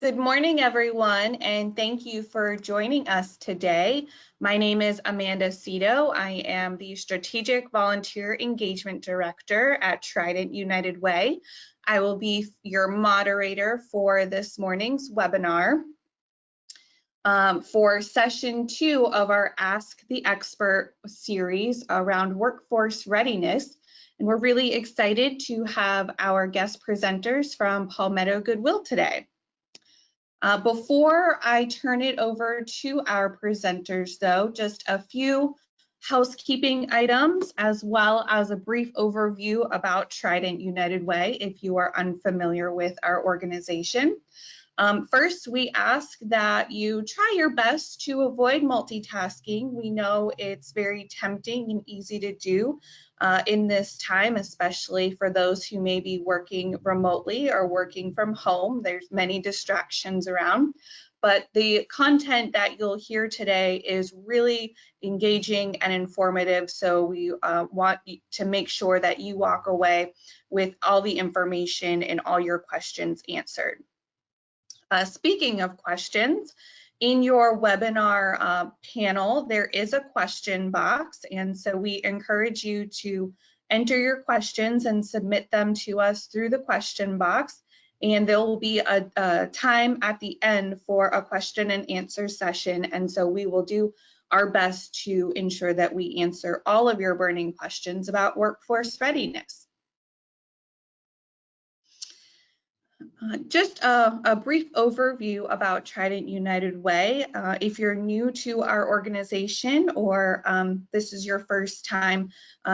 Good morning, everyone, and thank you for joining us today. My name is Amanda Cito. I am the Strategic Volunteer Engagement Director at Trident United Way. I will be your moderator for this morning's webinar for session 2 of our Ask the Expert series around workforce readiness. And we're really excited to have our guest presenters from Palmetto Goodwill today. Before I turn it over to our presenters, though, just a few housekeeping items as well as a brief overview about Trident United Way if you are unfamiliar with our organization. First, we ask that you try your best to avoid multitasking. We know it's very tempting and easy to do in this time, especially for those who may be working remotely or working from home. There's many distractions around, but the content that you'll hear today is really engaging and informative. So we want to make sure that you walk away with all the information and all your questions answered. Speaking of questions, in your webinar panel, there is a question box, and so we encourage you to enter your questions and submit them to us through the question box, and there will be a time at the end for a question and answer session, and so we will do our best to ensure that we answer all of your burning questions about workforce readiness. Just a brief overview about Trident United Way. If you're new to our organization or this is your first time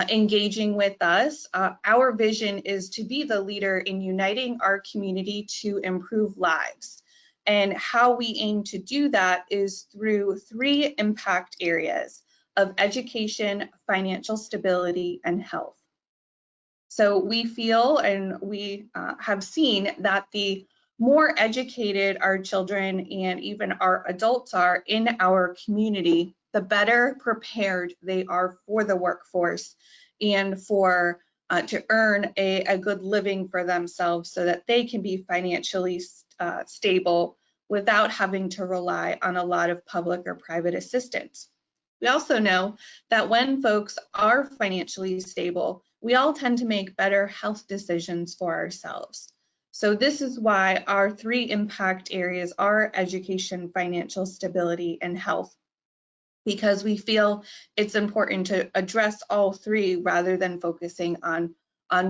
engaging with us, our vision is to be the leader in uniting our community to improve lives. And how we aim to do that is through 3 impact areas of education, financial stability, and health. So we feel and we have seen that the more educated our children and even our adults are in our community, the better prepared they are for the workforce and for to earn a good living for themselves so that they can be financially stable without having to rely on a lot of public or private assistance. We also know that when folks are financially stable, we all tend to make better health decisions for ourselves. So this is why our 3 impact areas are education, financial stability, and health, because we feel it's important to address all 3 rather than focusing on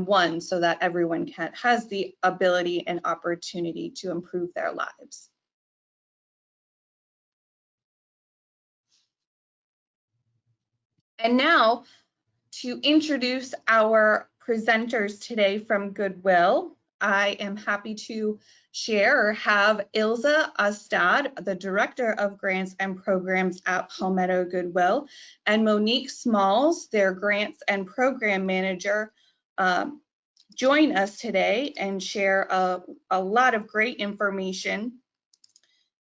one so that everyone has the ability and opportunity to improve their lives. And now, to introduce our presenters today from Goodwill, I am happy to share or have Ilza Astad, the Director of Grants and Programs at Palmetto Goodwill, and Monique Smalls, their Grants and Program Manager, join us today and share a lot of great information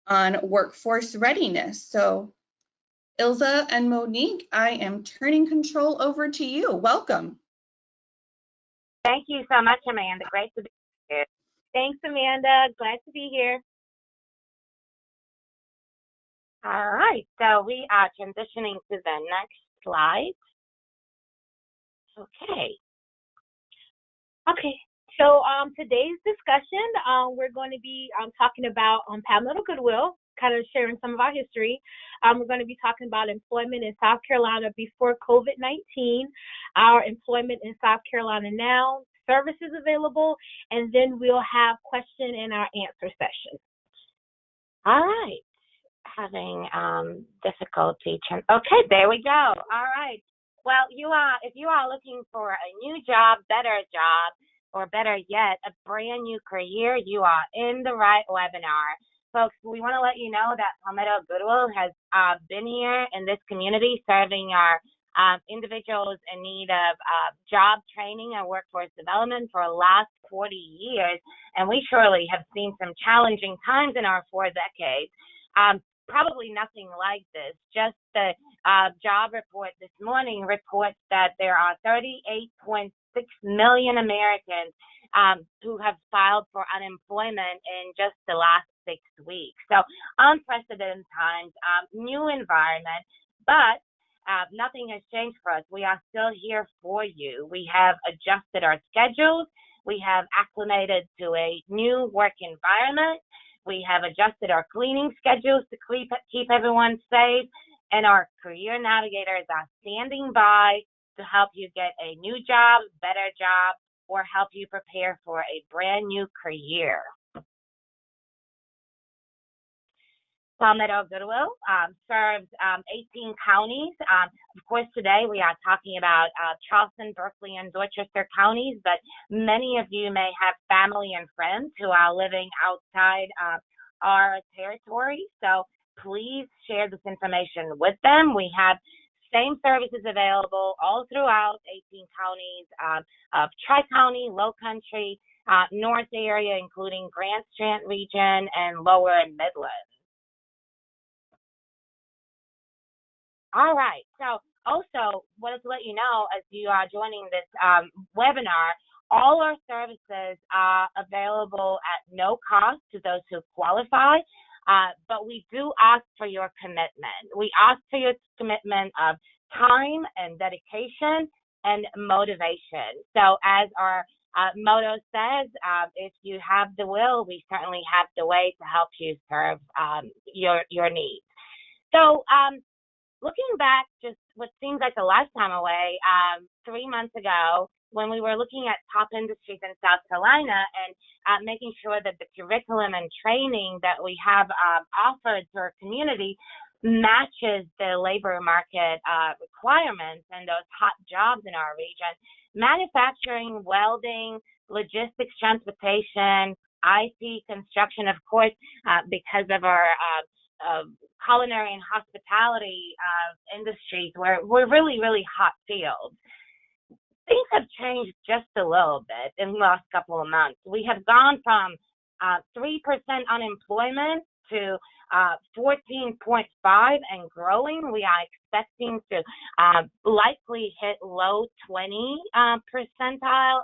on workforce readiness. So Ilza and Monique, I am turning control over to you. Welcome. Thank you so much, Amanda. Great to be here. Thanks, Amanda. Glad to be here. All right, so we are transitioning to the next slide. Okay, so today's discussion, we're going to be talking about Palmetto Goodwill, kind of sharing some of our history. We're going to be talking about employment in South Carolina before COVID-19, our employment in South Carolina now, services available, and then we'll have question and our answer session. All right, having difficulty. Okay, there we go. All right. Well, if you are looking for a new job, or better yet, a brand new career, you are in the right webinar. Folks, we want to let you know that Palmetto Goodwill has been here in this community serving our individuals in need of job training and workforce development for the last 40 years. And we surely have seen some challenging times in our 4 decades. Probably nothing like this. Just the job report this morning reports that there are 38.6 million Americans who have filed for unemployment in just the last 6 weeks. So unprecedented times, new environment, but nothing has changed for us. We are still here for you. We have adjusted our schedules. We have acclimated to a new work environment. We have adjusted our cleaning schedules to keep everyone safe. And our career navigators are standing by to help you get a new job, better job, or help you prepare for a brand new career. Palmetto Goodwill serves 18 counties. Of course, today we are talking about Charleston, Berkeley, and Dorchester counties, but many of you may have family and friends who are living outside our territory. So please share this information with them. We have same services available all throughout 18 counties of Tri-County, Lowcountry, North area, including Grand Strand region, and Lower and Midland. All right, so also wanted to let you know, as you are joining this webinar, all our services are available at no cost to those who qualify, but we do ask for your commitment. We ask for your commitment of time and dedication and motivation. So as our motto says, if you have the will, we certainly have the way to help you serve your needs. So looking back, just what seems like a lifetime away, 3 months ago, when we were looking at top industries in South Carolina and making sure that the curriculum and training that we have offered to our community matches the labor market requirements and those hot jobs in our region, manufacturing, welding, logistics, transportation, IT, construction, of course, because of our culinary and hospitality industries, where we're really, really hot fields. Things have changed just a little bit in the last couple of months. We have gone from 3% unemployment to 14.5% and growing. We are expecting to likely hit low 20 percentile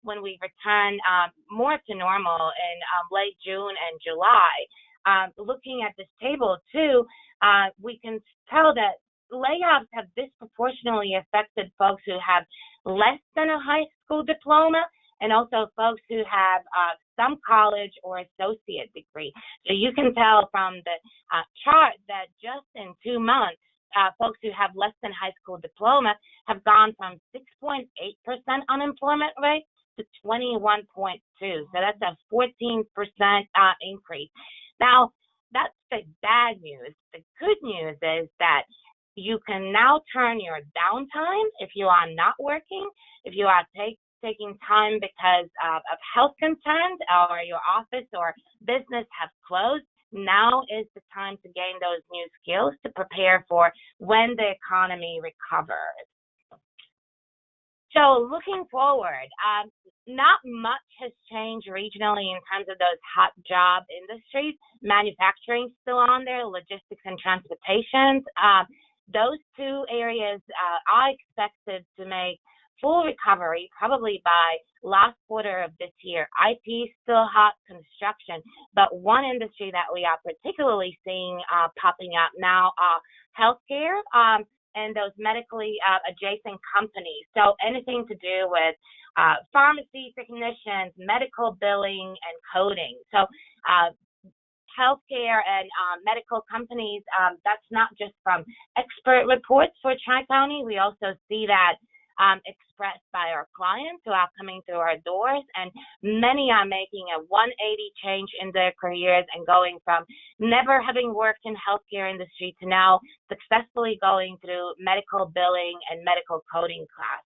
when we return more to normal in late June and July. Looking at this table too, we can tell that layoffs have disproportionately affected folks who have less than a high school diploma, and also folks who have some college or associate degree. So you can tell from the chart that just in 2 months, folks who have less than high school diploma have gone from 6.8% unemployment rate to 21.2%. So that's a 14% increase. Now, that's the bad news. The good news is that you can now turn your downtime if you are not working, if you are taking time because of health concerns, or your office or business have closed. Now is the time to gain those new skills to prepare for when the economy recovers. So looking forward, not much has changed regionally in terms of those hot job industries. Manufacturing still on there, logistics and transportation. Those two areas are expected to make full recovery probably by last quarter of this year. IT still hot, construction, but one industry that we are particularly seeing popping up now are healthcare and those medically adjacent companies. So anything to do with pharmacy technicians, medical billing, and coding. So healthcare and medical companies, that's not just from expert reports for Tri-County. We also see that expressed by our clients who are coming through our doors, and many are making a 180 change in their careers and going from never having worked in healthcare industry to now successfully going through medical billing and medical coding classes.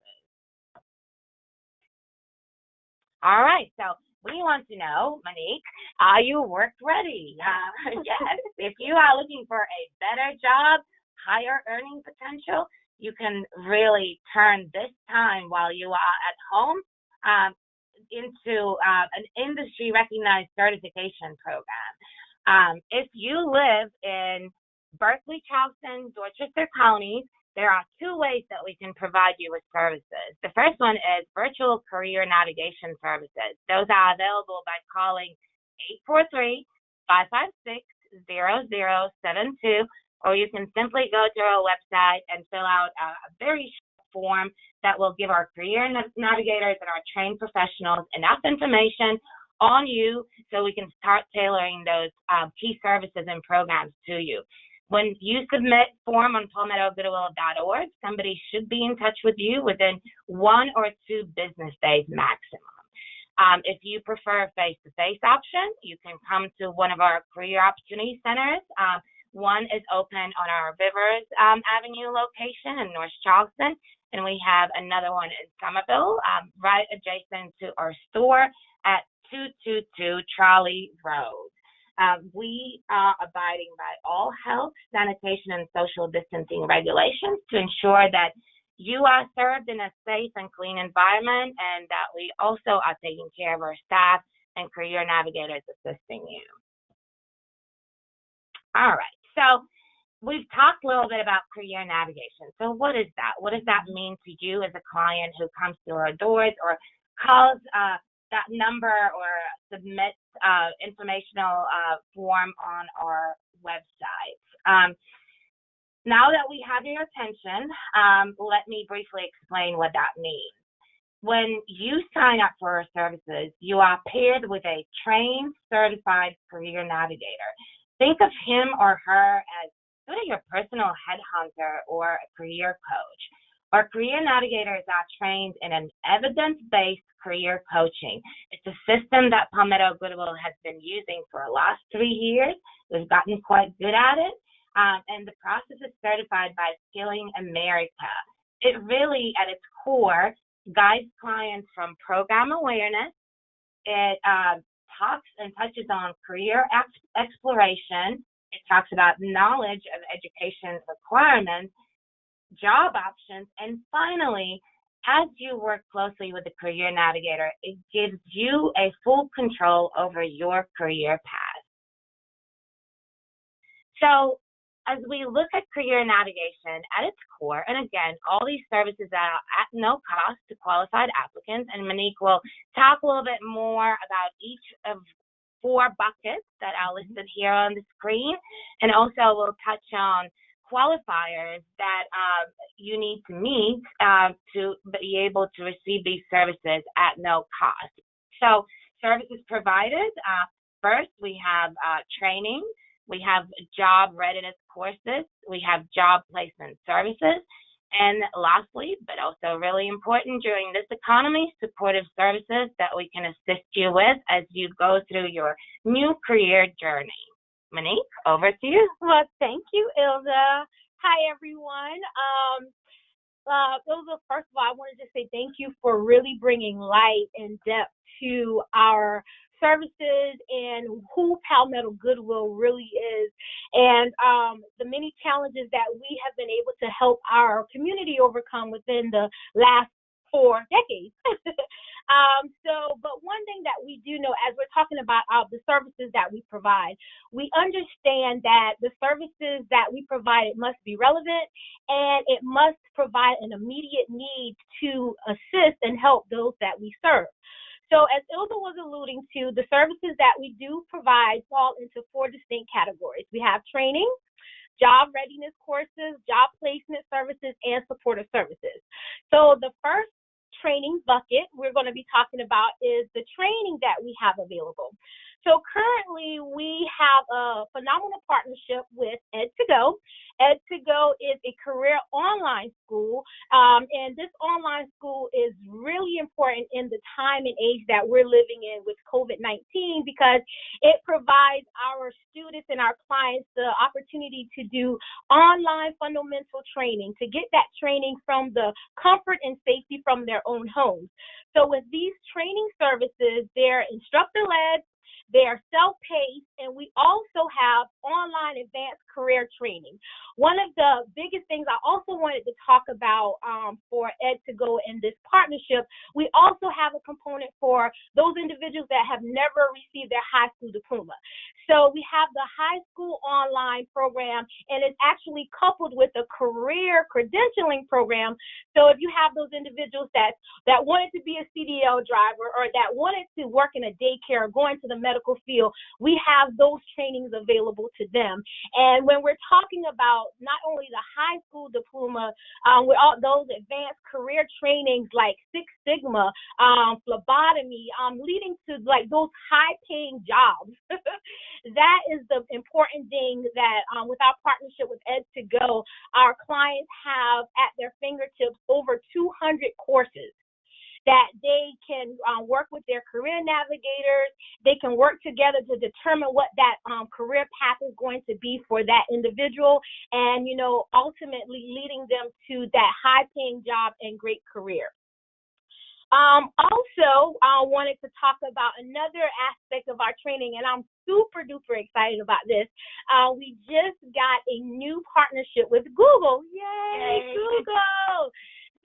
All right, so we want to know, Monique, are you work ready? Yes, if you are looking for a better job, higher earning potential, you can really turn this time while you are at home into an industry recognized certification program. If you live in Berkeley, Charleston, Dorchester counties, there are two ways that we can provide you with services. The first one is virtual career navigation services. Those are available by calling 843-556-0072, or you can simply go to our website and fill out a very short form that will give our career navigators and our trained professionals enough information on you so we can start tailoring those key services and programs to you. When you submit form on palmettogoodwill.org, somebody should be in touch with you within 1 or 2 business days maximum. If you prefer a face-to-face option, you can come to one of our career opportunity centers. One is open on our Rivers Avenue location in North Charleston, and we have another one in Somerville, right adjacent to our store at 222 Trolley Road. We are abiding by all health, sanitation, and social distancing regulations to ensure that you are served in a safe and clean environment, and that we also are taking care of our staff and career navigators assisting you. All right, so we've talked a little bit about career navigation. So what is that? What does that mean to you as a client who comes through our doors or calls that number or submits informational form on our website? Now that we have your attention, let me briefly explain what that means. When you sign up for our services, you are paired with a trained, certified career navigator. Think of him or her as sort of your personal headhunter or a career coach. Our career navigators are trained in an evidence-based career coaching. It's a system that Palmetto Goodwill has been using for the last 3 years. We've gotten quite good at it, and the process is certified by Skilling America. It really, at its core, guides clients from program awareness. It talks and touches on career exploration. It talks about knowledge of education requirements, job options, and finally, as you work closely with the career navigator, it gives you a full control over your career path. So as we look at career navigation at its core, and again, all these services are at no cost to qualified applicants, and Monique will talk a little bit more about each of 4 buckets that are listed here on the screen, and also we'll touch on qualifiers that you need to meet to be able to receive these services at no cost. So services provided, first we have training, we have job readiness courses, we have job placement services, and lastly, but also really important during this economy, supportive services that we can assist you with as you go through your new career journey. Monique, over to you. Well, thank you, Ilda. Hi, everyone. Ilda, first of all, I wanted to say thank you for really bringing light and depth to our services and who Palmetto Goodwill really is, and the many challenges that we have been able to help our community overcome within the last 4 decades. But one thing that we do know, as we're talking about the services that we provide, we understand that the services that we provide must be relevant, and it must provide an immediate need to assist and help those that we serve. So as Ilda was alluding to, the services that we do provide fall into 4 distinct categories. We have training, job readiness courses, job placement services, and supportive services. So the first training bucket we're going to be talking about is the training that we have available. So currently we have a phenomenal partnership with Ed2Go. Ed2Go is a career online school, and this online school is really important in the time and age that we're living in with COVID-19, because it provides our students and our clients the opportunity to do online fundamental training, to get that training from the comfort and safety from their own homes. So with these training services, they're instructor-led, They are self-paced, and we also have online advanced career training. One of the biggest things I also wanted to talk about for Ed2Go in this partnership, we also have a component for those individuals that have never received their high school diploma. So we have the high school online program, and it's actually coupled with a career credentialing program. So if you have those individuals that wanted to be a CDL driver, or that wanted to work in a daycare or go into the medical field, we have those trainings available to them. And when we're talking about not only the high school diploma, with all those advanced career trainings like Six Sigma, phlebotomy, leading to like those high-paying jobs. That is the important thing that with our partnership with Ed2Go, our clients have at their fingertips over 200 courses that they can work with their career navigators. They can work together to determine what that career path is going to be for that individual, and, ultimately leading them to that high-paying job and great career. Also, I wanted to talk about another aspect of our training, and I'm super duper excited about this. We just got a new partnership with Google. Yay, Google!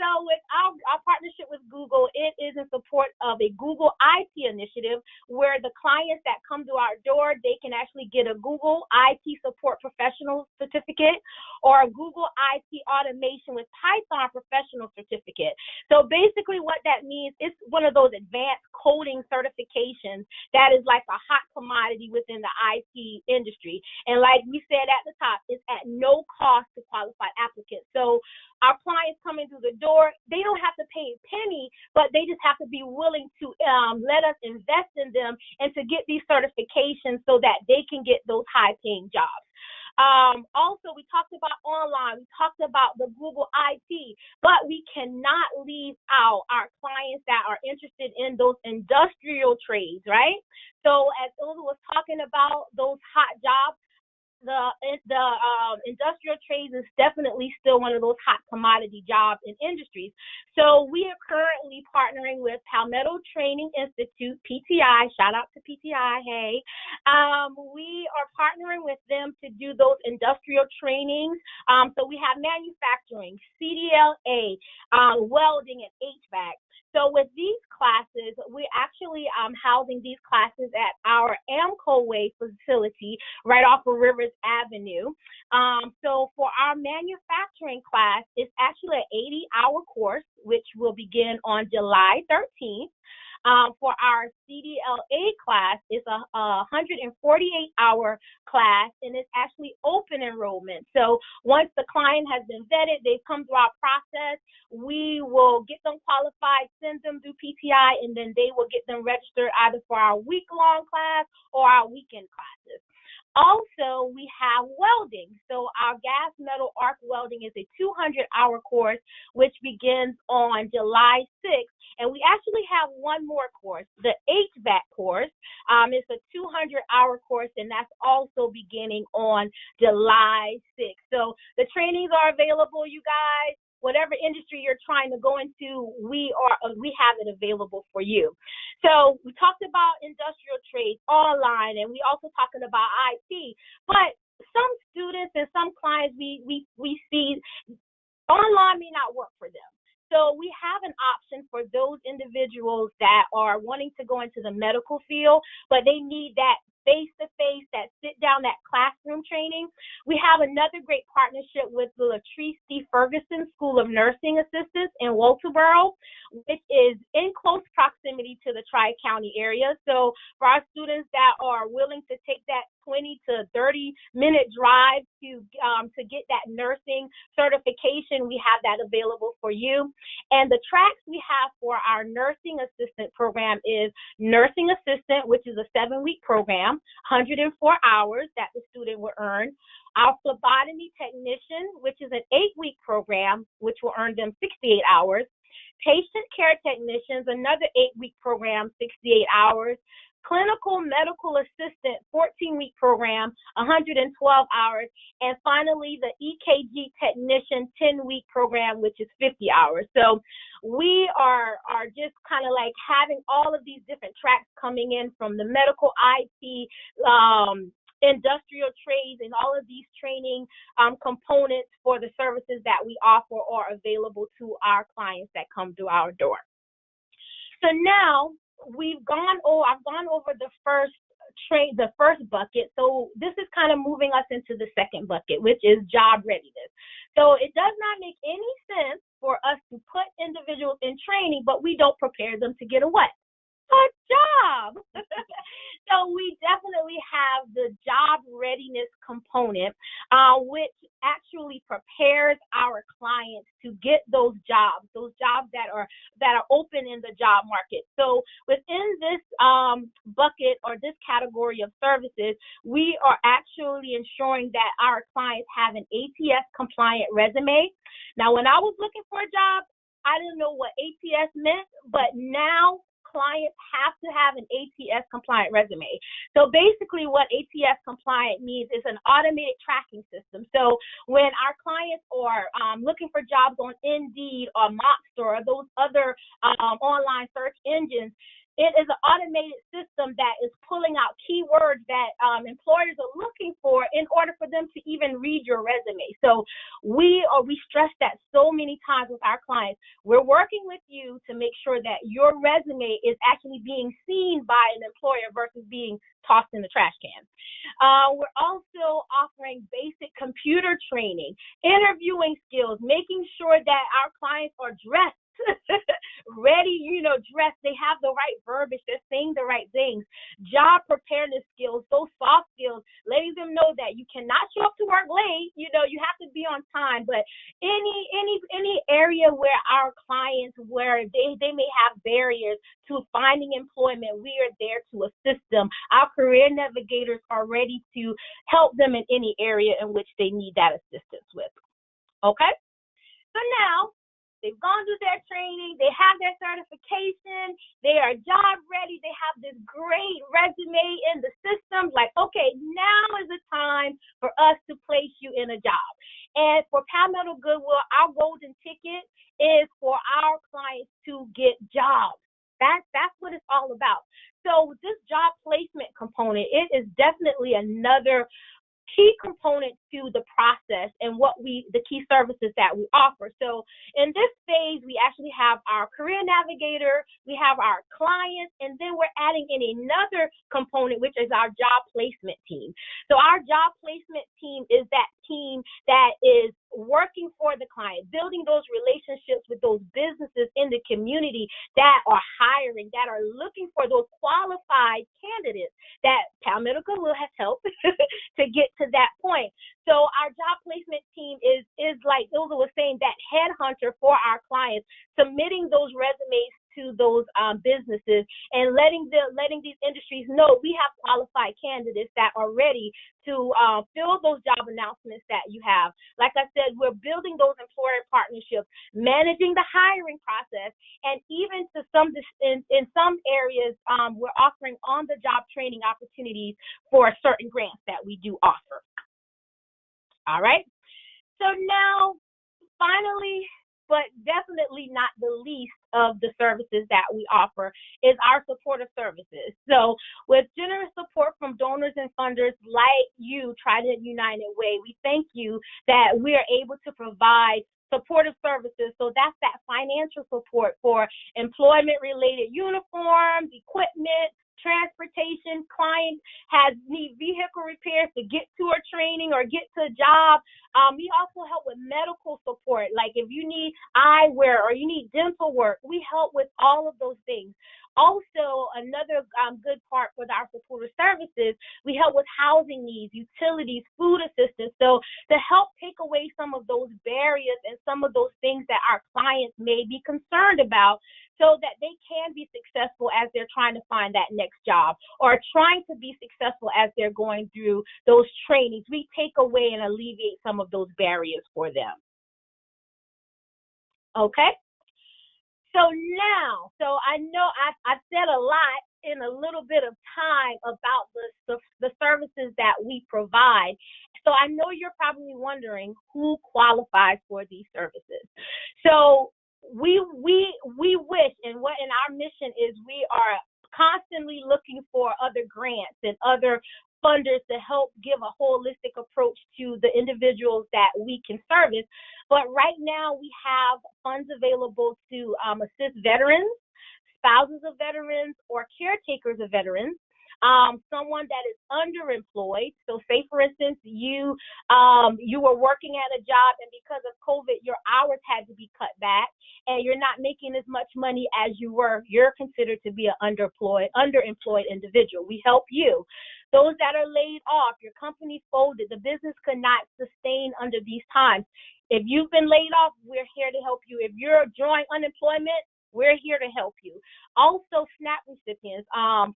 So with our partnership with Google, it is in support of a Google IT initiative where the clients that come to our door, they can actually get a Google IT support professional certificate or a Google IT automation with Python professional certificate. So basically what that means, it's one of those advanced coding certifications that is like a hot commodity within the IT industry. And like we said at the top, it's at no cost to qualified applicants. So our clients coming through the door, they don't have to pay a penny, but they just have to be willing to let us invest in them and to get these certifications so that they can get those high-paying jobs. Also, we talked about online, we talked about the Google IT, but we cannot leave out our clients that are interested in those industrial trades, right? So as Ilza was talking about those hot jobs, the industrial trades is definitely still one of those hot commodity jobs and industries. So we are currently partnering with Palmetto Training Institute, PTI. Shout out to PTI. Hey, we are partnering with them to do those industrial trainings. So we have manufacturing, CDLA, welding, and HVAC. So with these classes, we're actually housing these classes at our Amco Way facility right off of Rivers Avenue. So for our manufacturing class, it's actually an 80-hour course, which will begin on July 13th. For our CDLA class, it's a 148-hour class, and it's actually open enrollment. So once the client has been vetted, they've come through our process, we will get them qualified, send them through PTI, and then they will get them registered either for our week-long class or our weekend classes. Also, we have welding. So our gas metal arc welding is a 200-hour course, which begins on July 6th. And we actually have one more course, the HVAC course. It's a 200-hour course, and that's also beginning on July 6th. So the trainings are available, you guys. Whatever industry you're trying to go into, we have it available for you. So we talked about industrial trades online, and we also talking about IT. But some students and some clients we see online may not work for them. So we have an option for those individuals that are wanting to go into the medical field, but they need that face-to-face, that sit-down, that classroom training. We have another great partnership with the Latrice C. Ferguson School of Nursing Assistants in Walterboro, which is in close proximity to the Tri-County area. So for our students that are willing to take that 20 to 30-minute drive to get that nursing certification, we have that available for you. And the tracks we have for our nursing assistant program is nursing assistant, which is a 7-week program, 104 hours that the student will earn. Our phlebotomy technician, which is an 8-week program, which will earn them 68 hours. Patient care technicians, another 8-week program, 68 hours. clinical medical assistant 14-week program, 112 hours, and finally the EKG technician 10-week program, which is 50 hours. So we are just kind of like having all of these different tracks coming in from the medical, IT, industrial trades, and all of these training components for the services that we offer are available to our clients that come through our door. So now I've gone over the first bucket. So this is kind of moving us into the second bucket, which is job readiness. So it does not make any sense for us to put individuals in training, but we don't prepare them to get a what? A job. So we definitely have the job readiness component, which actually prepares our clients to get those jobs that are open in the job market. So within this bucket or this category of services, we are actually ensuring that our clients have an ATS compliant resume. Now, when I was looking for a job, I didn't know what ATS meant, but now clients have to have an ATS compliant resume. So basically what ATS compliant means is an automated tracking system. So when our clients are looking for jobs on Indeed or Monster or those other online search engines, it is an automated system that is pulling out keywords that employers are looking for in order for them to even read your resume. So we stress that so many times with our clients. We're working with you to make sure that your resume is actually being seen by an employer versus being tossed in the trash can. We're also offering basic computer training, interviewing skills, making sure that our clients are dressed ready, dressed. They have the right verbiage. They're saying the right things. Job preparedness skills, those soft skills, letting them know that you cannot show up to work late. You have to be on time. But any area where our clients, where they may have barriers to finding employment, we are there to assist them. Our career navigators are ready to help them in any area in which they need that assistance with. Okay? So now, they've gone through their training, they have their certification, they are job ready, they have this great resume in the system. Like, okay, now is the time for us to place you in a job. And for Palmetto Goodwill, our golden ticket is for our clients to get jobs. That's what it's all about. So this job placement component, it is definitely another key component to the process and the key services that we offer. So in this phase, we actually have our career navigator, we have our clients, and then we're adding in another component, which is our job placement team. So our job placement team is that team that is working for the client, building those relationships with those businesses in the community that are hiring, that are looking for those qualified candidates that Palmetto Goodwill has helped to get to that point. So our job placement team is like Ilza was saying, that headhunter for our clients, submitting those resumes to those businesses and letting these industries know we have qualified candidates that are ready to fill those job announcements that you have. Like I said, we're building those employer partnerships, managing the hiring process, and even in some areas, we're offering on-the-job training opportunities for certain grants that we do offer. All right. So now, finally, but definitely not the least of the services that we offer is our supportive services. So with generous support from donors and funders like you, Trident United Way, we thank you that we are able to provide supportive services. So that's that financial support for employment-related uniforms, equipment, transportation. Client need vehicle repairs to get to a training or get to a job. We also help with medical support, like if you need eyewear or you need dental work, we help with all of those things. Also, another good part for our supportive services, we help with housing needs, utilities, food assistance. So to help take away some of those barriers and some of those things that our clients may be concerned about, so that they can be successful as they're trying to find that next job or trying to be successful as they're going through those trainings. We take away and alleviate some of those barriers for them. Okay? So now, I know I've said a lot, in a little bit of time about the services that we provide. So I know you're probably wondering who qualifies for these services. So we wish, and what in our mission is, we are constantly looking for other grants and other funders to help give a holistic approach to the individuals that we can service. But right now we have funds available to assist veterans, spouses of veterans, or caretakers of veterans. Someone that is underemployed. So say, for instance, you were working at a job, and because of COVID, your hours had to be cut back, and you're not making as much money as you were. You're considered to be an underemployed individual. We help you. Those that are laid off, your company folded, the business could not sustain under these times. If you've been laid off, we're here to help you. If you're drawing unemployment, we're here to help you. Also, SNAP recipients,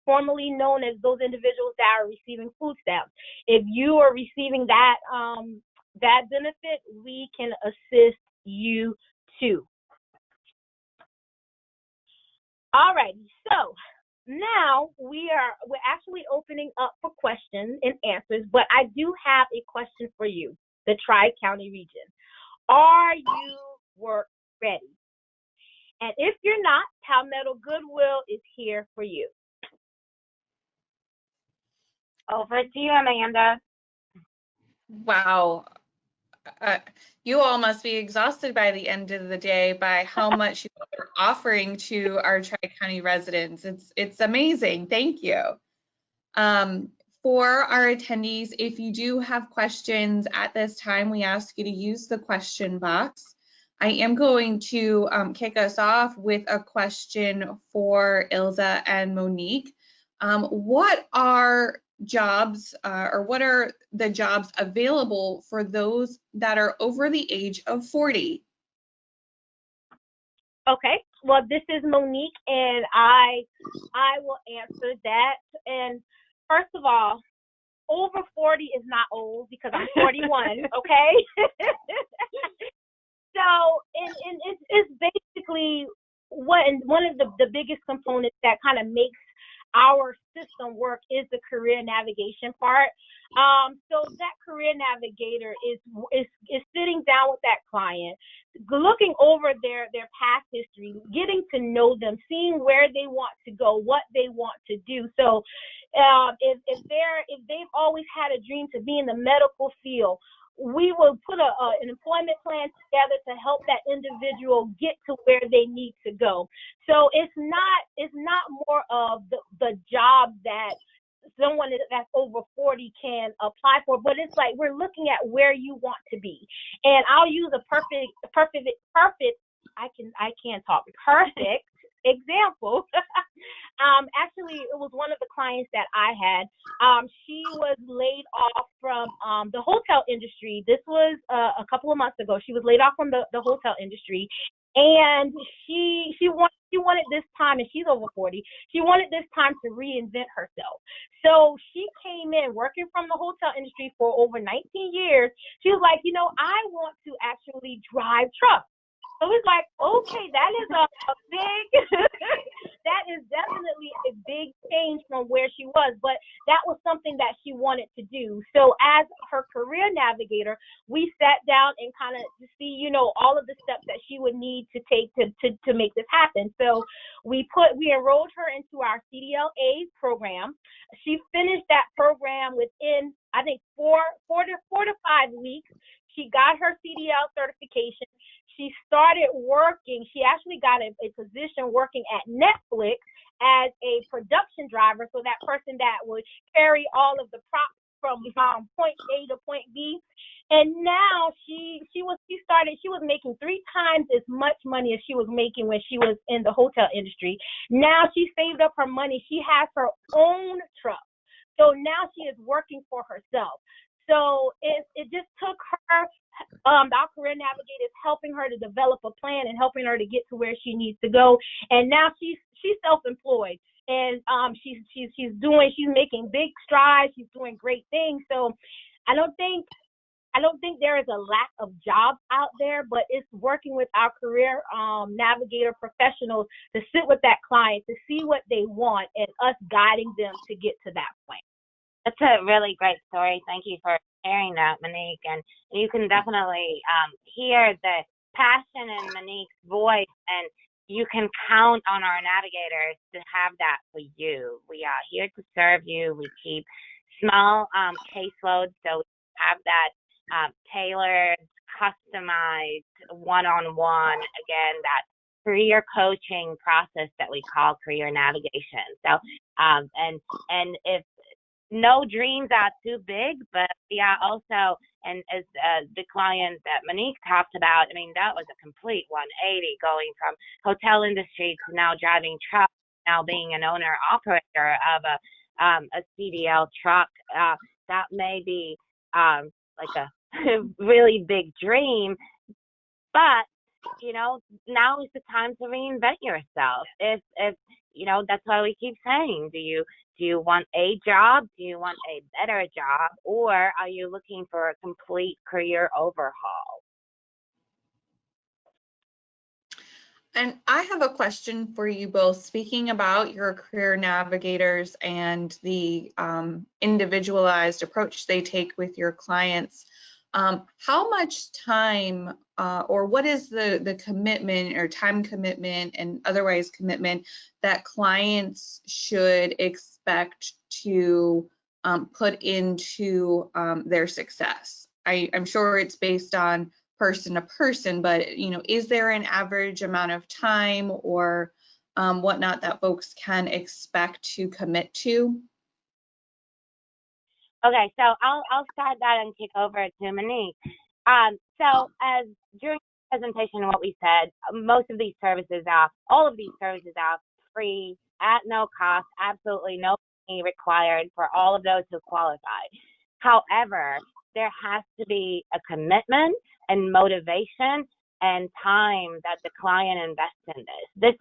formerly known as those individuals that are receiving food stamps. If you are receiving that benefit, we can assist you too. All right, so now we're actually opening up for questions and answers, but I do have a question for you, the Tri-County region. Are you work ready? And if you're not, Palmetto Goodwill is here for you. Over to you, Amanda. Wow. You all must be exhausted by the end of the day by how much you are offering to our Tri-County residents. It's amazing. Thank you. For our attendees, if you do have questions at this time, we ask you to use the question box. I am going to kick us off with a question for Ilza and Monique. What are jobs or what are the jobs available for those that are over the age of 40? Okay, well, this is Monique, and I will answer that. And first of all, over 40 is not old because I'm 41, okay? So it's basically one of the biggest components that kind of makes our system work is the career navigation part. So that career navigator is sitting down with that client, looking over their past history, getting to know them, seeing where they want to go, what they want to do. So if they've always had a dream to be in the medical field, we will put an employment plan together to help that individual get to where they need to go. So it's not more of the job that someone that's over 40 can apply for, but it's like we're looking at where you want to be. And I'll use a perfect example. Actually, it was one of the clients that I had. She was laid off from the hotel industry. This was a couple of months ago. She was laid off from the hotel industry, and she wanted this time, and she's over 40. She wanted this time to reinvent herself. So she came in working from the hotel industry for over 19 years. She was like, I want to actually drive trucks. So it's like, okay, that is a big, that is definitely a big change from where she was, but that was something that she wanted to do. So as her career navigator, we sat down and kind of to see, all of the steps that she would need to take to make this happen. So we enrolled her into our CDLA program. She finished that program within, I think, 4 to 5 weeks. She got her CDL certification. She started working. She actually got a position working at Netflix as a production driver. So that person that would carry all of the props from point A to point B. And now she was making 3 times as much money as she was making when she was in the hotel industry. Now she saved up her money. She has her own truck. So now she is working for herself. So it just took her, our career navigator is helping her to develop a plan and helping her to get to where she needs to go. And now she's self-employed, and she's making big strides. She's doing great things. So I don't think I don't think there is a lack of jobs out there, but it's working with our career navigator professionals to sit with that client to see what they want and us guiding them to get to that point. That's a really great story. Thank you for sharing that, Monique. And you can definitely hear the passion in Monique's voice, and you can count on our navigators to have that for you. We are here to serve you. We keep small caseloads, so we have that tailored, customized, one-on-one, again, that career coaching process that we call career navigation. So, and if no dreams are too big, but we are also, and as the client that Monique talked about, I mean, that was a complete 180, going from hotel industry to now driving trucks, now being an owner operator of a CDL truck. That may be like a really big dream, but you know, now is the time to reinvent yourself. If you know, that's why we keep saying, do you want a job? Do you want a better job? Or are you looking for a complete career overhaul? And I have a question for you both. Speaking about your career navigators and the individualized approach they take with your clients, how much time or what is the commitment or time commitment and otherwise commitment that clients should expect to put into their success? I'm sure it's based on person to person, but you know, is there an average amount of time or whatnot that folks can expect to commit to? Okay, so I'll start that and kick over to Monique. So as during the presentation, what we said, most of these services are, all of these services are free, at no cost, absolutely no money required for all of those who qualify. However, there has to be a commitment and motivation and time that the client invests in this.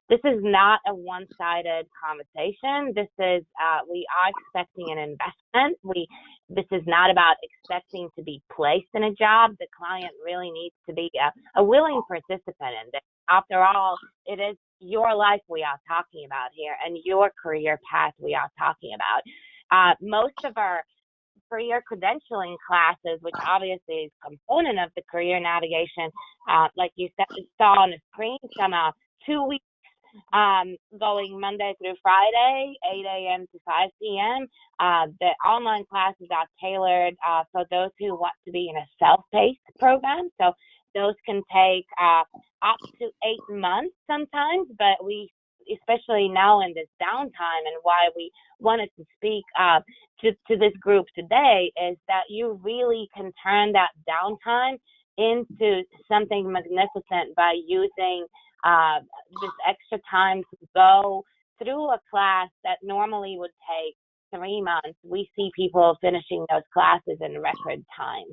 This is not a one-sided conversation. This is we are expecting an investment. This is not about expecting to be placed in a job. The client really needs to be a willing participant in this. After all, it is your life we are talking about here and your career path we are talking about. Most of our career credentialing classes, which obviously is a component of the career navigation, like you saw on the screen, some 2 weeks going Monday through Friday, 8 a.m. to 5 p.m. The online classes are tailored for those who want to be in a self-paced program. So those can take up to 8 months sometimes, but we, especially now in this downtime, and why we wanted to speak to this group today, is that you really can turn that downtime into something magnificent by using this extra time to go through a class that normally would take 3 months. We see people finishing those classes in record time.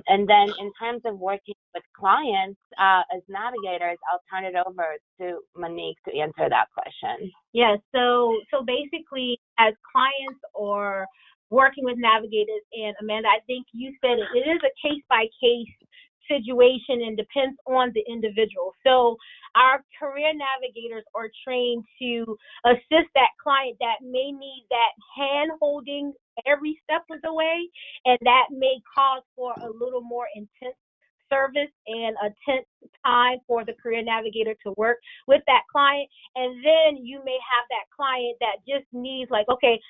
And then in terms of working with clients as navigators, I'll turn it over to Monique to answer that question. Yes, so basically as clients or working with navigators, and Amanda, I think you said it is a case-by-case situation and depends on the individual. So our career navigators are trained to assist that client that may need that hand holding every step of the way, and that may cause for a little more intense service and a tense time for the career navigator to work with that client. And then you may have that client that just needs, like, okay,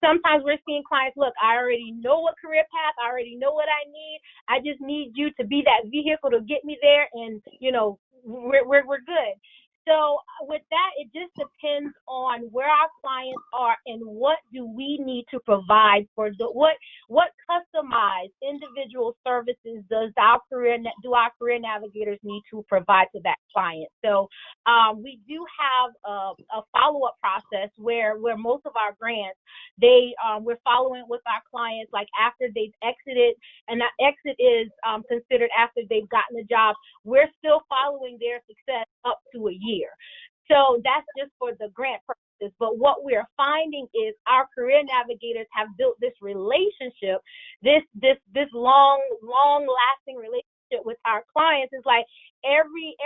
sometimes we're seeing clients, look, I already know what career path, I already know what I need. I just need you to be that vehicle to get me there, and you know, we're good. So with that, it just depends on where our clients are and what do we need to provide for what customized individual services do our career navigators need to provide to that client. So we do have a follow-up process where most of our grants, we're following with our clients like after they've exited, and that exit is considered after they've gotten a job. We're still following their success up to a year. So that's just for the grant purpose. services. But what we're finding is our career navigators have built this relationship, this long lasting relationship with our clients. Is like every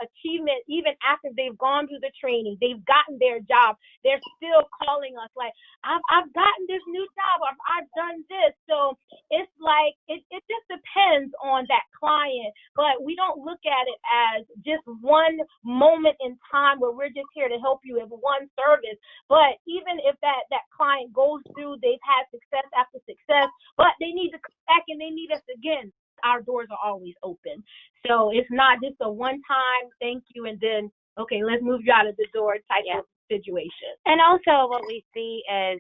achievement, even after they've gone through the training, they've gotten their job, they're still calling us like, I've gotten this new job, I've done this. So it's like it just depends on that client, but we don't look at it as just one moment in time where we're just here to help you with one service. But even if that client goes through, they've had success after success, but they need to come back and they need us again, our doors are always open. So it's not just a one-time thank you and then, okay, let's move you out of the door type of situation. And also what we see is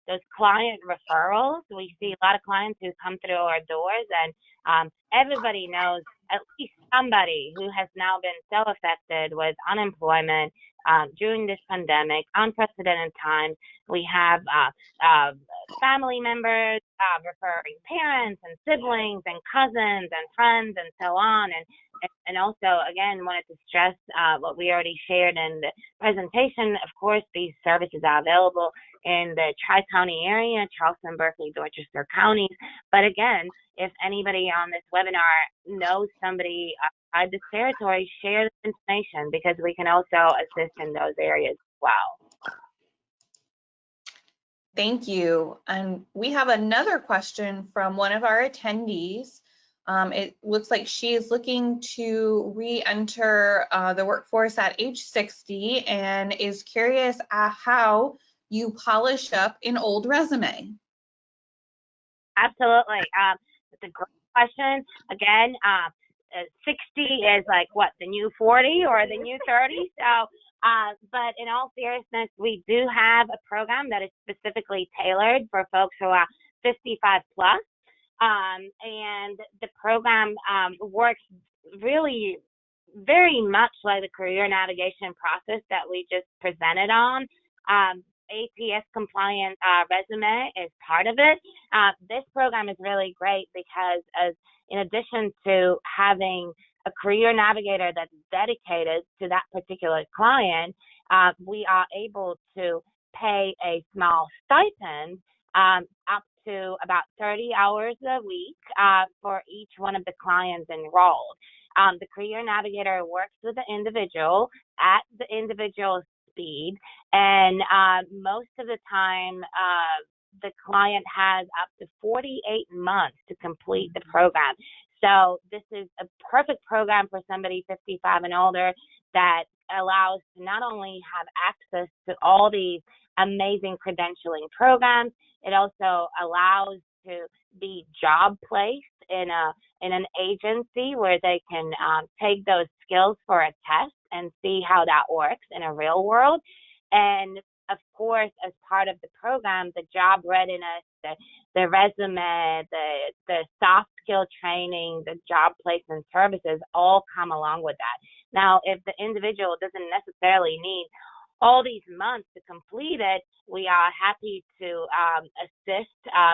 those client referrals. We see a lot of clients who come through our doors, and everybody knows at least somebody who has now been so affected with unemployment during this pandemic, unprecedented times. We have family members referring parents and siblings and cousins and friends and so on. And also, again, wanted to stress what we already shared in the presentation. Of course, these services are available in the Tri-County area, Charleston, Berkeley, Dorchester counties. But again, if anybody on this webinar knows somebody outside this territory, share this information, because we can also assist in those areas as well. Thank you. And we have another question from one of our attendees. It looks like she is looking to re-enter the workforce at age 60 and is curious how you polish up an old resume. Absolutely. It's a great question. Again, 60 is like what, the new 40 or the new 30? So, but in all seriousness, we do have a program that is specifically tailored for folks who are 55 plus. And the program works really very much like the career navigation process that we just presented on. ATS compliant resume is part of it. This program is really great because in addition to having a career navigator that's dedicated to that particular client, we are able to pay a small stipend up to about 30 hours a week for each one of the clients enrolled. The career navigator works with the individual at the individual's speed, and most of the time the client has up to 48 months to complete the program. So this is a perfect program for somebody 55 and older that allows to not only have access to all these amazing credentialing programs, it also allows to be job placed in an agency where they can take those skills for a test and see how that works in a real world. And of course, as part of the program, the job readiness, the resume, the soft skill training, the job placement services all come along with that. Now, if the individual doesn't necessarily need all these months to complete it, we are happy to assist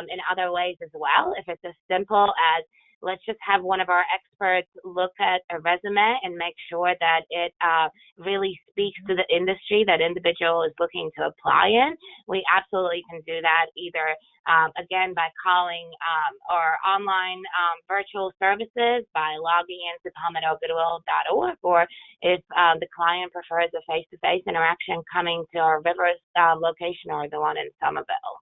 in other ways as well. If it's as simple as, let's just have one of our experts look at a resume and make sure that it really speaks to the industry that individual is looking to apply in. We absolutely can do that either, again, by calling our online virtual services, by logging into palmettogoodwill.org, or if the client prefers a face-to-face interaction, coming to our Rivers location or the one in Somerville.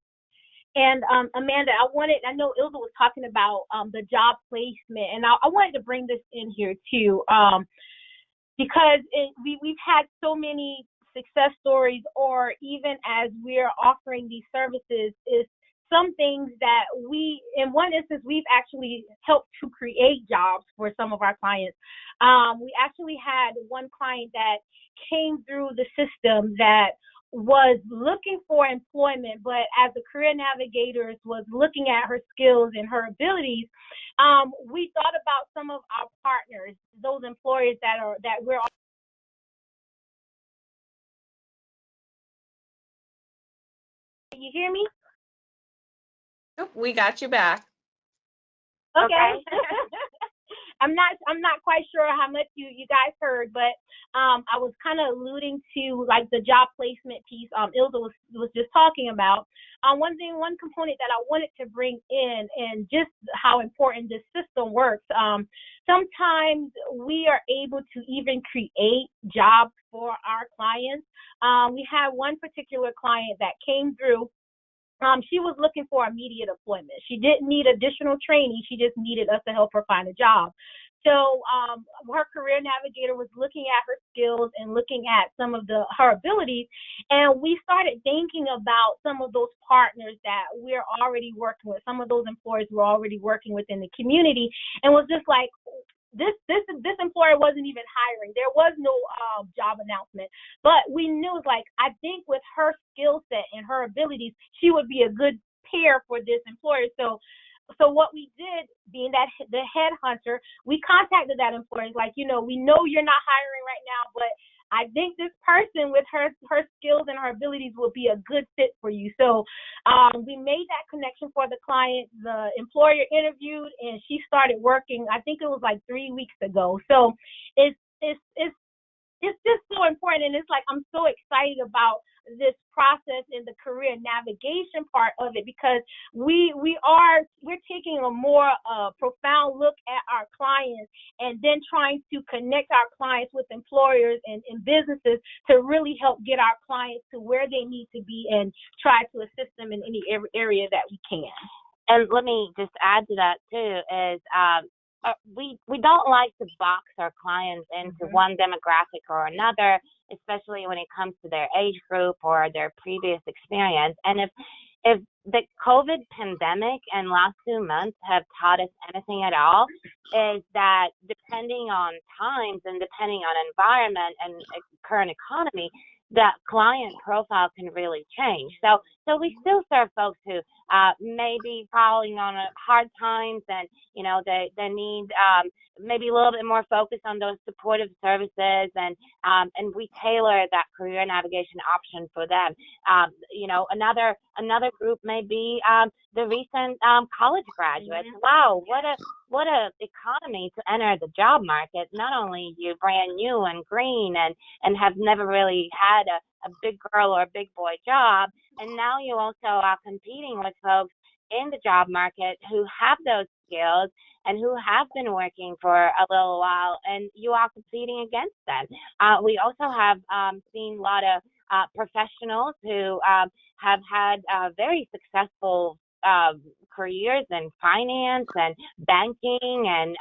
And Amanda, I know Ilza was talking about the job placement, and I wanted to bring this in here too, because we've had so many success stories, or even as we're offering these services, is some things that in one instance, we've actually helped to create jobs for some of our clients. We actually had one client that came through the system that was looking for employment, but as the career navigators was looking at her skills and her abilities, we thought about some of our partners, those employers that we're. Can you hear me? Oh, we got you back. Okay. I'm not quite sure how much you guys heard, but I was kind of alluding to like the job placement piece Ilza was just talking about. One component that I wanted to bring in, and just how important this system works. Sometimes we are able to even create jobs for our clients. We had one particular client that came through. She was looking for immediate employment. She didn't need additional training. She just needed us to help her find a job. So her career navigator was looking at her skills and looking at some of her abilities, and we started thinking about some of those partners that we're already working with, some of those employers we're already working with in the community, and was just like, this employer wasn't even hiring. There was no job announcement, but we knew, like, I think with her skill set and her abilities, she would be a good pair for this employer. So what we did, being that the headhunter, we contacted that employer, like, we know you're not hiring right now, but I think this person with her skills and her abilities will be a good fit for you. So we made that connection for the client. The employer interviewed, and she started working. I think it was like 3 weeks ago. So it's just so important, and it's like I'm so excited about this process and the career navigation part of it, because we're taking a more profound look at our clients, and then trying to connect our clients with employers and businesses to really help get our clients to where they need to be, and try to assist them in any area that we can. And let me just add to that too, is we don't like to box our clients into one demographic or another, especially when it comes to their age group or their previous experience. And if the COVID pandemic and last 2 months have taught us anything at all, is that depending on times and depending on environment and current economy, that client profile can really change. So we still serve folks who may be falling on hard times, and they need maybe a little bit more focus on those supportive services, and we tailor that career navigation option for them. Another group may be the recent college graduates. Wow, what a economy to enter the job market. Not only you brand new and green and have never really had a big girl or a big boy job, and now you also are competing with folks in the job market who have those skills and who have been working for a little while, and you are competing against them. We also have seen a lot of professionals who have had very successful careers in finance and banking and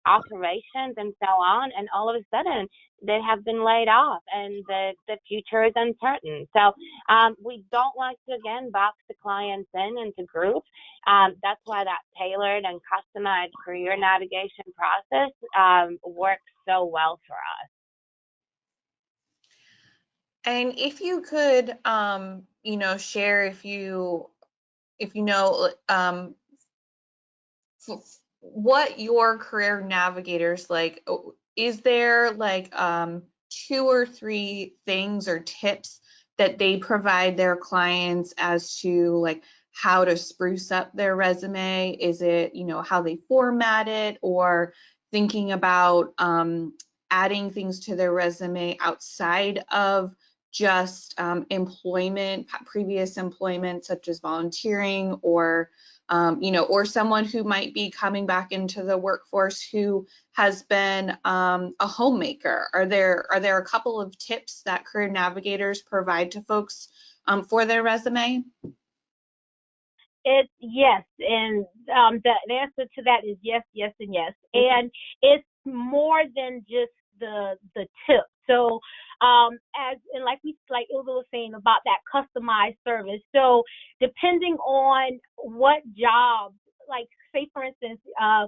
operations and so on, and all of a sudden they have been laid off, and the future is uncertain. So we don't like to, again, box the clients into groups. That's why that tailored and customized career navigation process works so well for us. And if you could, share if you know what your career navigators like. Is there like 2 or 3 things or tips that they provide their clients as to like how to spruce up their resume? Is it, how they format it, or thinking about adding things to their resume outside of just previous employment, such as volunteering, or or someone who might be coming back into the workforce who has been a homemaker? Are there a couple of tips that career navigators provide to folks for their resume? It's yes, and the answer to that is yes, yes, and yes. And it's more than just the tip. So like Ilza was saying about that customized service. So depending on what job, like say for instance,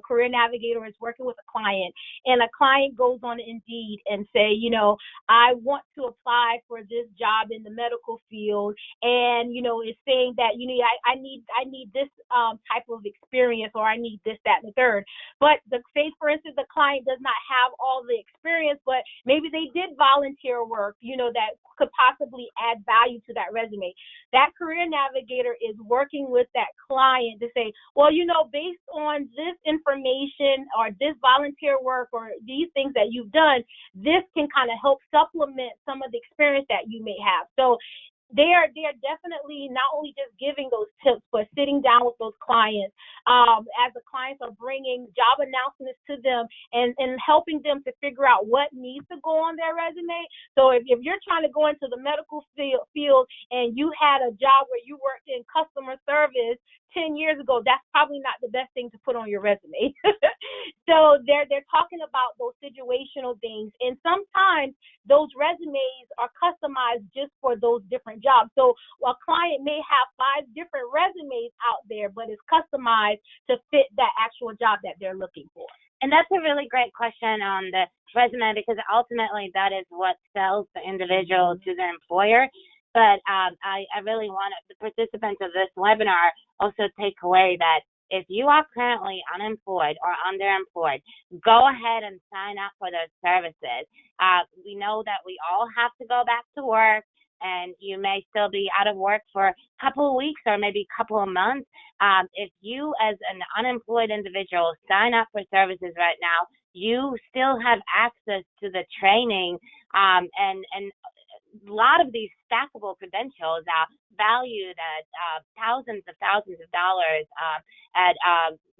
career navigator is working with a client, and a client goes on Indeed and say, I want to apply for this job in the medical field, and is saying that I need this type of experience, or I need this, that, and the third. But say for instance, the client does not have all the experience, but maybe they did volunteer work, that could possibly add value to that resume. That career navigator is working with that client to say, well, based based on this information or this volunteer work or these things that you've done, this can kind of help supplement some of the experience that you may have. So they are definitely not only just giving those tips, but sitting down with those clients as the clients are bringing job announcements to them and helping them to figure out what needs to go on their resume. So if you're trying to go into the medical field and you had a job where you worked in customer service 10 years ago, that's probably not the best thing to put on your resume. So they're talking about those situational things, and sometimes those resumes are customized just for those different jobs. So a client may have 5 different resumes out there, but it's customized to fit that actual job that they're looking for. And that's a really great question on the resume, because ultimately that is what sells the individual to the employer. But I really want the participants of this webinar also take away that if you are currently unemployed or underemployed, go ahead and sign up for those services. We know that we all have to go back to work, and you may still be out of work for a couple of weeks or maybe a couple of months. If you as an unemployed individual sign up for services right now, you still have access to the training and a lot of these stackable credentials are valued at thousands of dollars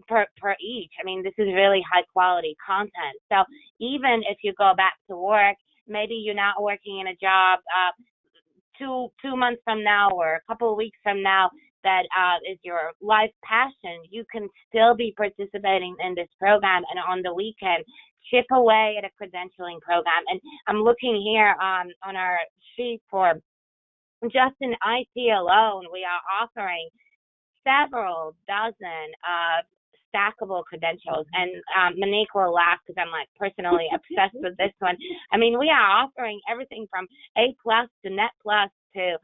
per each. I mean, this is really high quality content. So even if you go back to work, maybe you're not working in a job 2 months from now or a couple of weeks from now that is your life passion, you can still be participating in this program, and on the weekend chip away at a credentialing program. And I'm looking here on our sheet for just in IT alone, we are offering several dozen stackable credentials. And Monique will laugh because I'm like personally obsessed with this one. I mean, we are offering everything from A+ to Net Plus to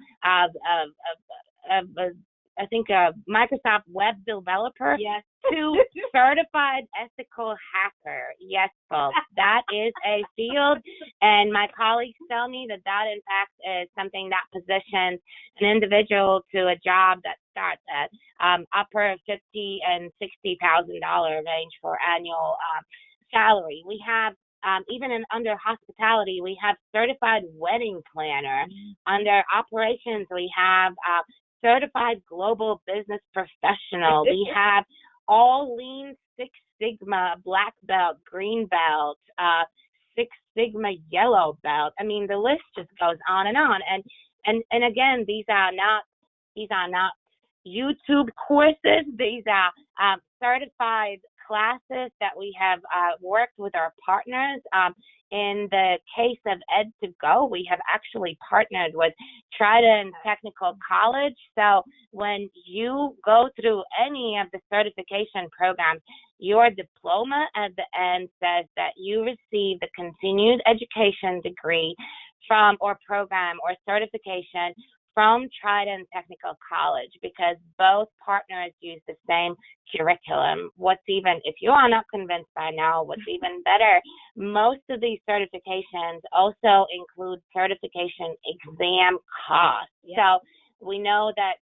I think a Microsoft web developer, yes, to certified ethical hacker. Yes, folks, that is a field, and my colleagues tell me that in fact is something that positions an individual to a job that starts at upper $50,000 and $60,000 range for annual salary. We have even under hospitality, we have certified wedding planner. Under operations, we have certified global business professional. We have all Lean Six Sigma black belt, green belt, Six Sigma yellow belt. I mean, the list just goes on and on. And again, these are not YouTube courses. These are certified classes that we have worked with our partners. In the case of Ed2Go, we have actually partnered with Trident Technical College. So when you go through any of the certification programs, your diploma at the end says that you received a continued education degree from or program or certification from Trident Technical College, because both partners use the same curriculum. If you are not convinced by now, what's even better, most of these certifications also include certification exam costs. Yeah. So we know that,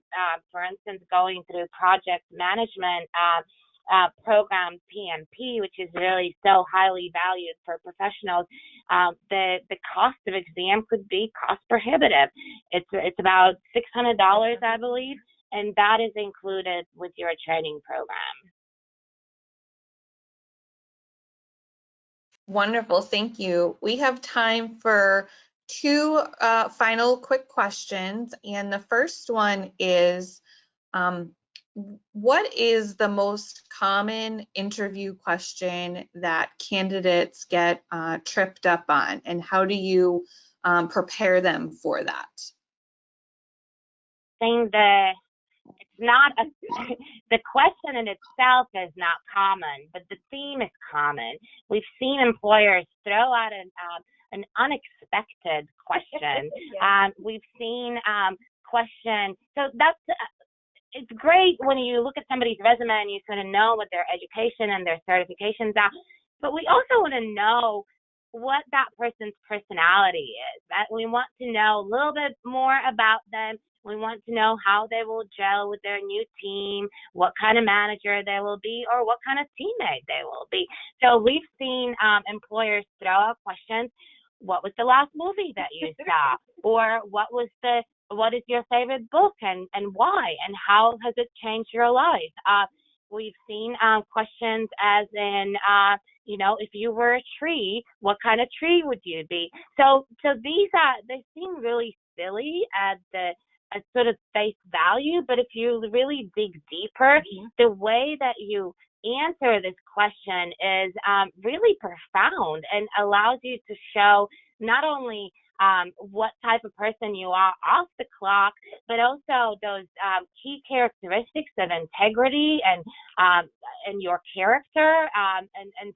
for instance, going through project management program PMP, which is really so highly valued for professionals, the cost of exam could be cost prohibitive. It's about $600, I believe, and that is included with your training program. Wonderful, thank you. We have time for 2 final quick questions, and the first one is, what is the most common interview question that candidates get tripped up on, and how do you prepare them for that? Saying it's not the question in itself is not common, but the theme is common. We've seen employers throw out an unexpected question. Yeah. We've seen question. So that's it's great when you look at somebody's resume and you sort of know what their education and their certifications are, but we also want to know what that person's personality is. That we want to know a little bit more about them. We want to know how they will gel with their new team, what kind of manager they will be, or what kind of teammate they will be. So we've seen employers throw out questions. What was the last movie that you saw? Or what is your favorite book and why? And how has it changed your life? We've seen questions as in, if you were a tree, what kind of tree would you be? So they seem really silly at sort of face value, but if you really dig deeper, the way that you answer this question is really profound and allows you to show not only what type of person you are off the clock, but also those key characteristics of integrity and your character and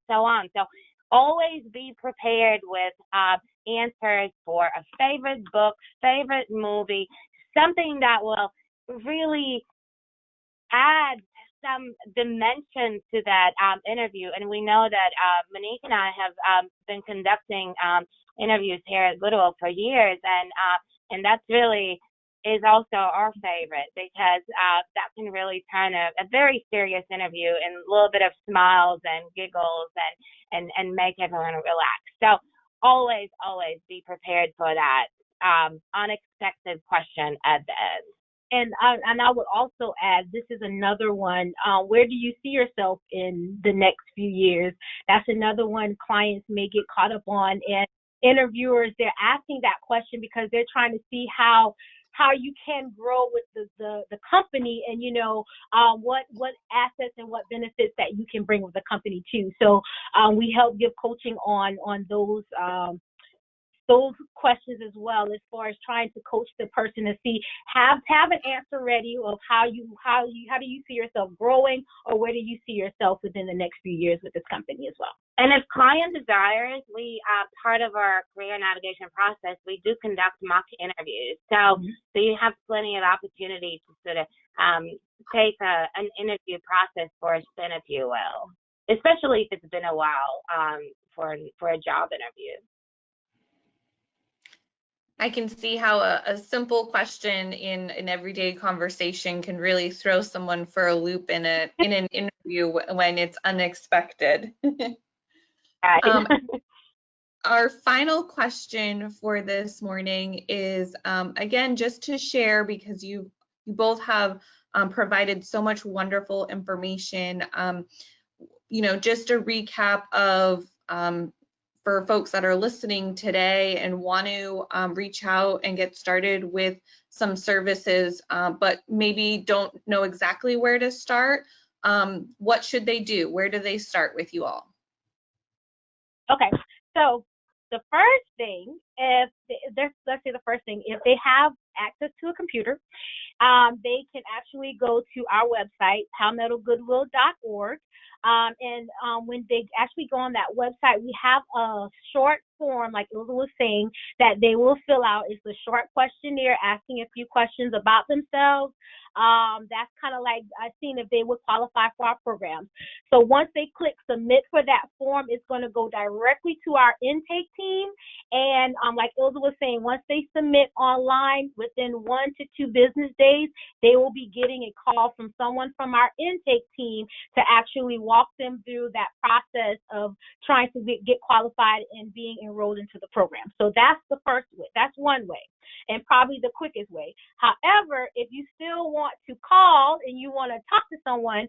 so on. So always be prepared with answers for a favorite book, favorite movie, something that will really add some dimension to that interview. And we know that Monique and I have been conducting interviews here at Goodwill for years, and that's really is also our favorite, because that can really turn a very serious interview in a little bit of smiles and giggles and make everyone relax. So always be prepared for that unexpected question at the end. And I would also add, this is another one. Where do you see yourself in the next few years? That's another one clients may get caught up on, and interviewers, they're asking that question because they're trying to see how you can grow with the company, and what assets and what benefits that you can bring with the company too. So we help give coaching on those questions as well, as far as trying to coach the person to see, have an answer ready of how do you see yourself growing, or where do you see yourself within the next few years with this company as well. And if client desires, we part of our career navigation process, we do conduct mock interviews. So you have plenty of opportunity to sort of take an interview process for a spin, if you will, especially if it's been a while for a job interview. I can see how a simple question in an everyday conversation can really throw someone for a loop in an interview when it's unexpected. Our final question for this morning is, again, just to share, because you both have provided so much wonderful information, just a recap of for folks that are listening today and want to reach out and get started with some services, but maybe don't know exactly where to start. What should they do? Where do they start with you all? Okay, so the first thing, if they have access to a computer, they can actually go to our website, palmettogoodwill.org. When they actually go on that website, we have a short form, like Ilza was saying, that they will fill out. It's a short questionnaire asking a few questions about themselves. That's kind of like seeing if they would qualify for our programs. So once they click submit for that form, it's going to go directly to our intake team. And like Ilza was saying, once they submit online, within 1 to 2 business days, they will be getting a call from someone from our intake team to actually walk them through that process of trying to get qualified and being enrolled into the program. So that's the first way. That's one way, and probably the quickest way. However, if you still want to call and you want to talk to someone,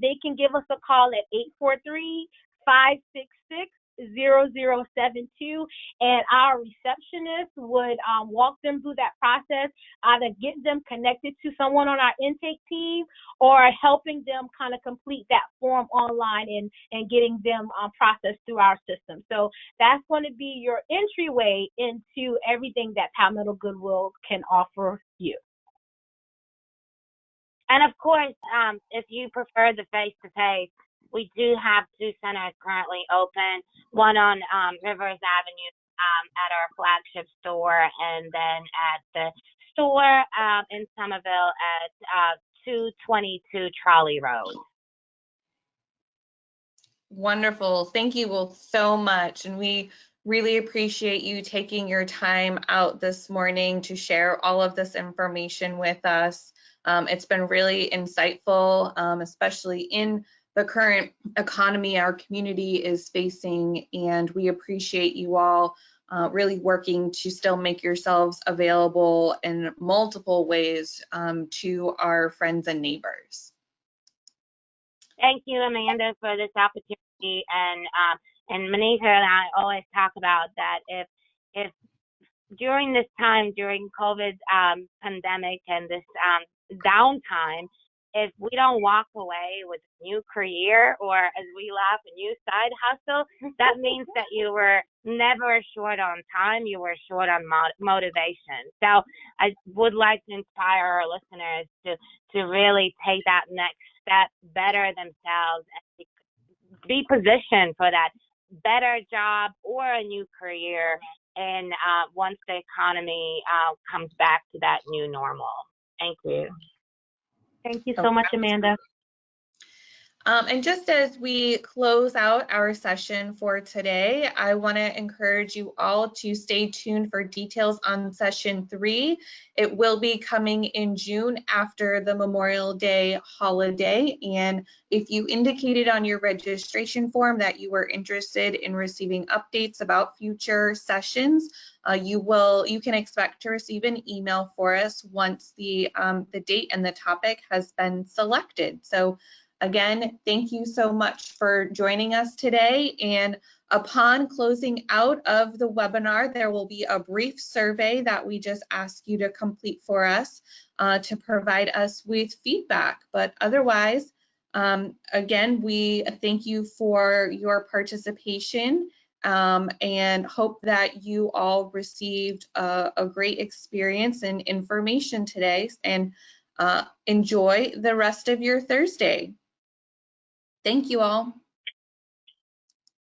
they can give us a call at 843-566-0072, and our receptionist would walk them through that process, either get them connected to someone on our intake team or helping them kind of complete that form online and getting them processed through our system. So that's going to be your entryway into everything that Palmetto Goodwill can offer you. And of course, if you prefer the face-to-face, we do have 2 centers currently open, one on Rivers Avenue at our flagship store, and then at the store in Somerville at 222 Trolley Road. Wonderful. Thank you both so much. And we Really appreciate you taking your time out this morning to share all of this information with us. It's been really insightful, especially in the current economy our community is facing, and we appreciate you all really working to still make yourselves available in multiple ways to our friends and neighbors. Thank you, Amanda, for this opportunity. And Manisha and I always talk about that if during this time, during COVID pandemic and this downtime, if we don't walk away with a new career, or as we laugh, a new side hustle, that means that you were never short on time, you were short on motivation. So I would like to inspire our listeners to really take that next step, better themselves, and be positioned for that better job or a new career, and once the economy comes back to that new normal. Thank you. Thank you so much, Amanda. And just as we close out our session for today, I want to encourage you all to stay tuned for details on session 3. It will be coming in June after the Memorial Day holiday. And if you indicated on your registration form that you were interested in receiving updates about future sessions, you can expect to receive an email for us once the date and the topic has been selected. So again, thank you so much for joining us today. And upon closing out of the webinar, there will be a brief survey that we just ask you to complete for us to provide us with feedback. But otherwise, again, we thank you for your participation and hope that you all received a great experience and information today, and enjoy the rest of your Thursday. Thank you all.